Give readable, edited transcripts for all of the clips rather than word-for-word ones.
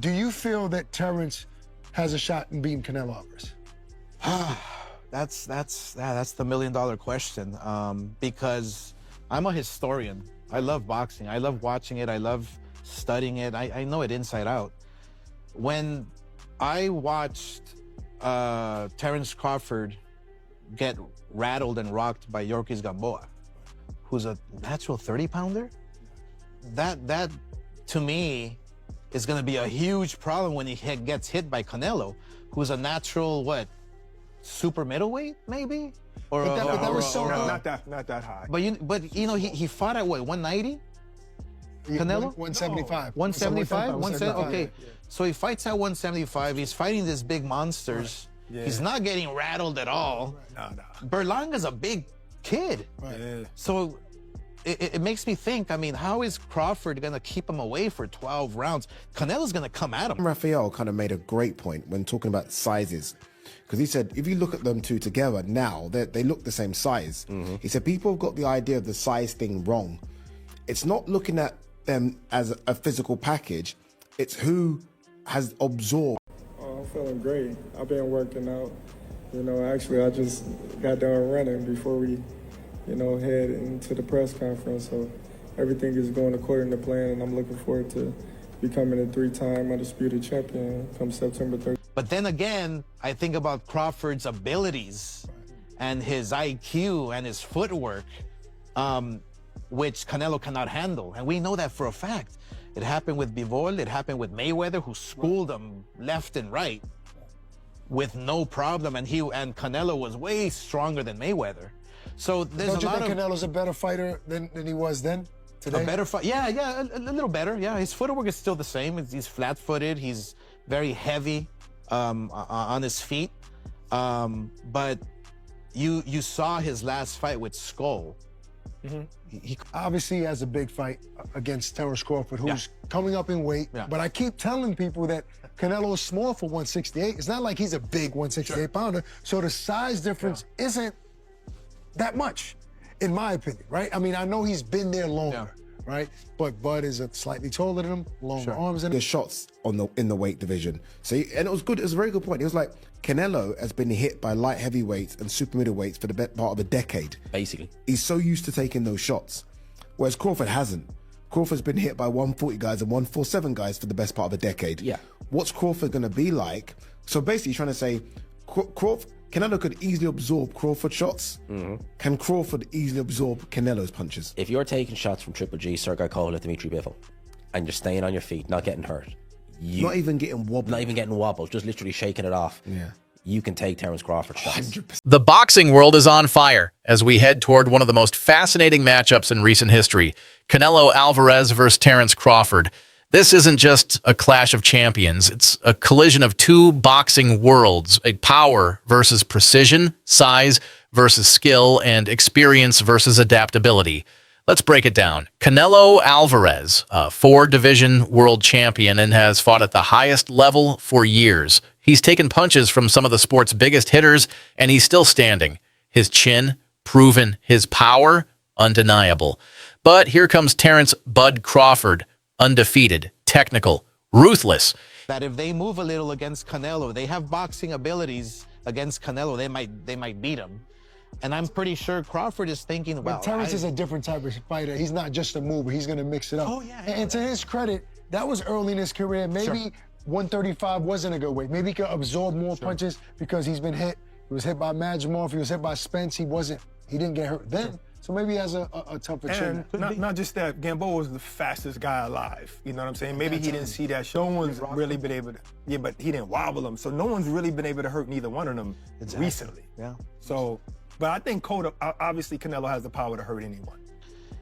Do you feel that Terence has a shot in beating Canelo Alvarez? That's the million-dollar question. Because I'm a historian. I love boxing. I love watching it. I love studying it. I know it inside out. When I watched Terence Crawford get rattled and rocked by Yorkis Gamboa, who's a natural 30-pounder, that to me is going to be a huge problem when he gets hit by Canelo, who's a natural, what, super middleweight, maybe? Or But that was so not that high. But you know, he fought at what, 190? Canelo? 175. 175? 175? Okay. Yeah. So he fights at 175. He's fighting these big monsters. Right. Yeah. He's not getting rattled at all. No. Berlanga's a big kid. Right. Yeah. So it makes me think, I mean, how is Crawford going to keep him away for 12 rounds? Canelo's going to come at him. Rafael kind of made a great point when talking about sizes, because he said if you look at them two together now, they look the same size. He said people have got the idea of the size thing wrong. It's not looking at them as a physical package, it's who has absorbed. Oh, I'm feeling great. I've been working out. You know, actually, I just got done running before we, head into the press conference. So everything is going according to plan, and I'm looking forward to becoming a 3-time undisputed champion come September 30th. But then again, I think about Crawford's abilities and his IQ and his footwork, which Canelo cannot handle. And we know that for a fact. It happened with Bivol, it happened with Mayweather, who schooled him left and right with no problem. And Canelo was way stronger than Mayweather. So there's Don't you a lot think of... Canelo's a better fighter than he was then? Today? A better fight? Yeah, a little better. Yeah, his footwork is still the same. He's flat-footed. He's very heavy on his feet. But you saw his last fight with Skull. He obviously has a big fight against Terence Crawford, who's coming up in weight. Yeah. But I keep telling people that Canelo is small for 168. It's not like he's a big 168 pounder. So the size difference isn't that much, in my opinion, right? I mean, I know he's been there longer, right? But Bud is slightly taller than him, longer arms than him. The shots in the weight division. So and it was good. It was a very good point. It was like Canelo has been hit by light heavyweights and super middleweights for the best part of a decade. Basically, he's so used to taking those shots, whereas Crawford hasn't. Crawford's been hit by 140 guys and 147 guys for the best part of a decade. Yeah. What's Crawford going to be like? So basically, trying to say, Canelo could easily absorb Crawford shots. Can Crawford easily absorb Canelo's punches? if you're taking shots from Triple G, Sergey Kovalev, Dmitry Bivol, and you're staying on your feet, not getting hurt, Not even getting wobbled. not even getting wobbled, just literally shaking it off, you can take Terence Crawford shots. 100%. The boxing world is on fire as we head toward one of the most fascinating matchups in recent history, Canelo Alvarez versus Terence Crawford. This isn't just a clash of champions. It's a collision of two boxing worlds, a power versus precision, size versus skill, and experience versus adaptability. Let's break it down. Canelo Alvarez, a 4-division world champion and has fought at the highest level for years. He's taken punches from some of the sport's biggest hitters, and he's still standing. His chin, proven. His power, undeniable. But here comes Terence "Bud" Crawford, undefeated, technical, ruthless. that if they move a little against Canelo, they have boxing abilities against Canelo, they might beat him. And I'm pretty sure Crawford is thinking, well, But Terence is a different type of fighter. He's not just a mover. He's going to mix it up. Oh, yeah. And to his credit, that was early in his career. Maybe 135 wasn't a good weight. Maybe he could absorb more punches because he's been hit. He was hit by Majimov. He was hit by Spence. He didn't get hurt then. So maybe he has a tougher chin. And not just that, Gamboa was the fastest guy alive. You know what I'm saying? Maybe he didn't see that. No one's really been able to, but he didn't wobble him. So no one's really been able to hurt neither one of them recently. Yeah. So, but I think obviously Canelo has the power to hurt anyone.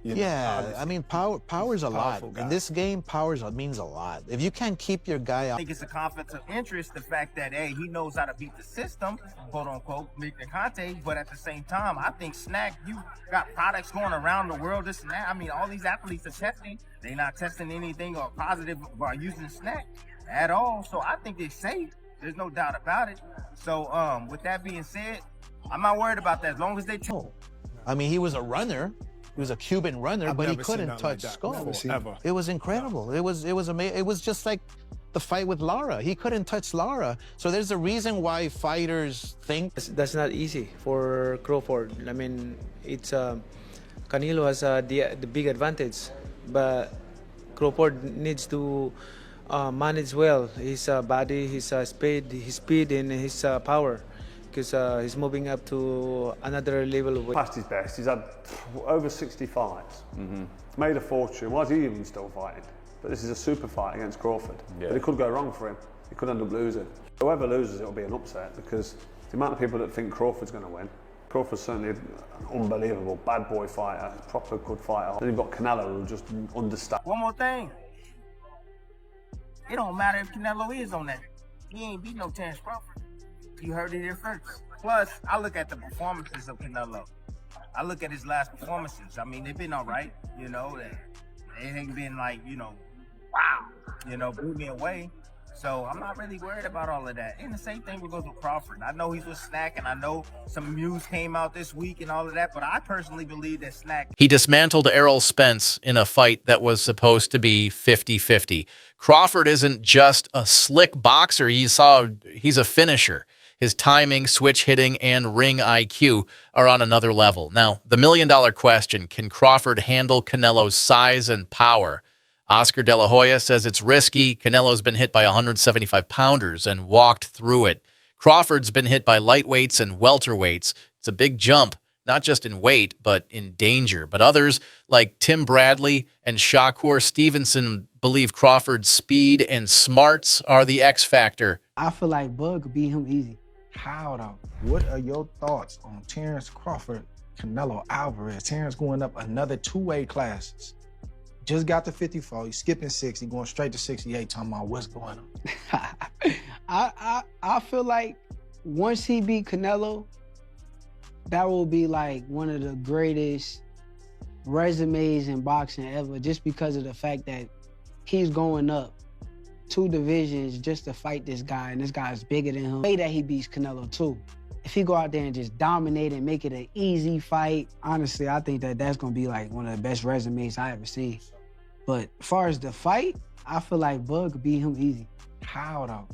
You know, obviously. I mean, power's a lot. Powerful guy. In this game, means a lot. If you can't keep your guy I out. think it's a conflict of interest, the fact that, hey, he knows how to beat the system, quote unquote, Victor Conte, but at the same time, I think Snack, you got products going around the world, this and that. I mean, all these athletes are testing. They're not testing anything or positive by using Snack at all. So I think they're safe. There's no doubt about it. So with that being said, I'm not worried about that as long as they I mean, he was a runner. He was a Cuban runner, I've but he never seen couldn't nothing touch like that. Skull. Never, ever. It was incredible. It was amazing. It was just like the fight with Lara. He couldn't touch Lara. So there's a reason why fighters think That's not easy for Crawford. I mean, it's Canelo has the big advantage, but Crawford needs to manage well his body, his speed, and his power, because he's moving up to another level. Past his best, he's had over 60 fights. Made a fortune. Why is he even still fighting? But this is a super fight against Crawford. But it could go wrong for him. He could end up losing. Whoever loses, it'll be an upset, because the amount of people that think Crawford's going to win. Crawford's certainly an unbelievable bad boy fighter, proper good fighter. Then you've got Canelo, who just understands. One more thing. It don't matter if Canelo is on that. He ain't beat no Terence Crawford. You heard it here first. Plus, I look at the performances of Canelo. I look at his last performances. I mean, they've been all right, you know. They ain't been like, you know, wow, you know, blew me away. So I'm not really worried about all of that. And the same thing goes with Crawford. I know he's with Snack, and I know some news came out this week and all of that, but I personally believe that Snack... He dismantled Errol Spence in a fight that was supposed to be 50-50. Crawford isn't just a slick boxer. He's a finisher. His timing, switch hitting, and ring IQ are on another level. Now, the million-dollar question, can Crawford handle Canelo's size and power? Oscar De La Hoya says it's risky. Canelo's been hit by 175-pounders and walked through it. Crawford's been hit by lightweights and welterweights. It's a big jump, not just in weight, but in danger. But others, like Tim Bradley and Shakur Stevenson, believe Crawford's speed and smarts are the X factor. I feel like Bud could beat him easy. How though? What are your thoughts on Terence Crawford, Canelo Alvarez? Terence going up another 2 weight classes. Just got to 54, he's skipping 60, going straight to 68, talking about what's going on. I feel like once he beat Canelo, that will be like one of the greatest resumes in boxing ever, just because of the fact that he's going up 2 divisions just to fight this guy, and this guy's bigger than him. The way that he beats Canelo too. If he go out there and just dominate and make it an easy fight, honestly, I think that that's gonna be like one of the best resumes I ever seen. But as far as the fight, I feel like Bud could beat him easy. How though?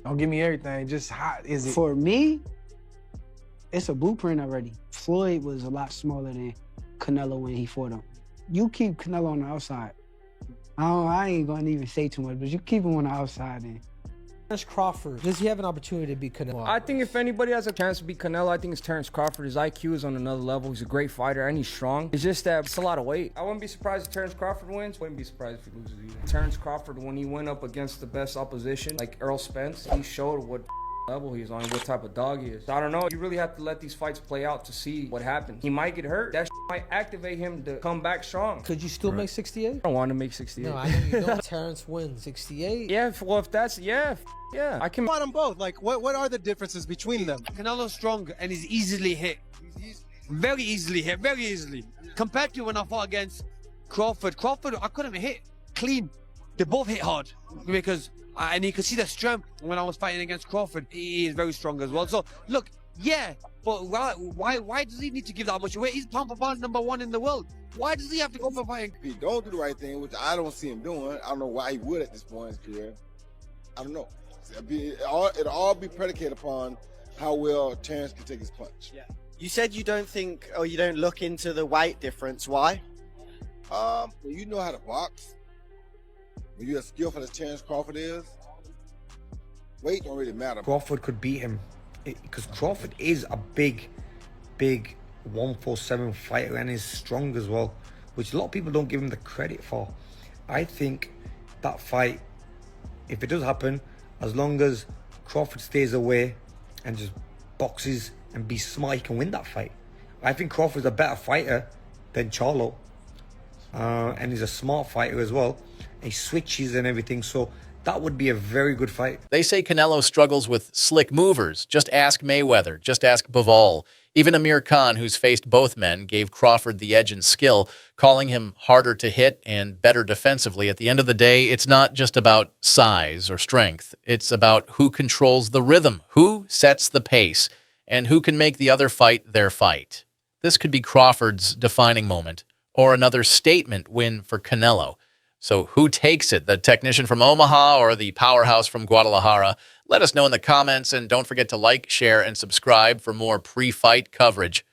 Don't give me everything, just how is it? For me, it's a blueprint already. Floyd was a lot smaller than Canelo when he fought him. You keep Canelo on the outside. I ain't gonna even say too much, but you keep him on the outside then. Terence Crawford, does he have an opportunity to beat Canelo? I think if anybody has a chance to beat Canelo, I think it's Terence Crawford. His IQ is on another level. He's a great fighter and he's strong. It's just that it's a lot of weight. I wouldn't be surprised if Terence Crawford wins. Wouldn't be surprised if he loses either. Terence Crawford, when he went up against the best opposition, like Errol Spence, he showed what level he's on, what type of dog he is. So I don't know. You really have to let these fights play out to see what happens. He might get hurt. That might activate him to come back strong. Could you still make 68? I don't want to make 68. No, I know you don't. Terence wins 68. Yeah, well, if that's, yeah, I can. Fight them both. Like, what are the differences between them? Canelo's strong and he's easily hit. Very easily hit, very easily. Compared to when I fought against Crawford, I couldn't hit clean. They both hit hard because, and you could see the strength when I was fighting against Crawford. He is very strong as well. So, look, yeah, but why does he need to give that much away? He's pound for pound #1 in the world. Why does he have to go for fighting? If he don't do the right thing, which I don't see him doing, I don't know why he would at this point in his career. I don't know. It'll all be predicated upon how well Terence can take his punch. Yeah. You said you don't think, or you don't look into the weight difference. Why? Well, you know how to box. When you're as skillful as Terence Crawford is, weight don't really matter. Crawford could beat him because Crawford is a big 147 fighter and is strong as well, which a lot of people don't give him the credit for. I think that fight, if it does happen, as long as Crawford stays away and just boxes and be smart, he can win that fight. I think Crawford's a better fighter than Charlo, and he's a smart fighter as well. He switches and everything, so that would be a very good fight. They say Canelo struggles with slick movers. Just ask Mayweather. Just ask Bivol. Even Amir Khan, who's faced both men, gave Crawford the edge in skill, calling him harder to hit and better defensively. At the end of the day, it's not just about size or strength. It's about who controls the rhythm, who sets the pace, and who can make the other fight their fight. This could be Crawford's defining moment or another statement win for Canelo. So who takes it, the technician from Omaha or the powerhouse from Guadalajara? Let us know in the comments, and don't forget to like, share, and subscribe for more pre-fight coverage.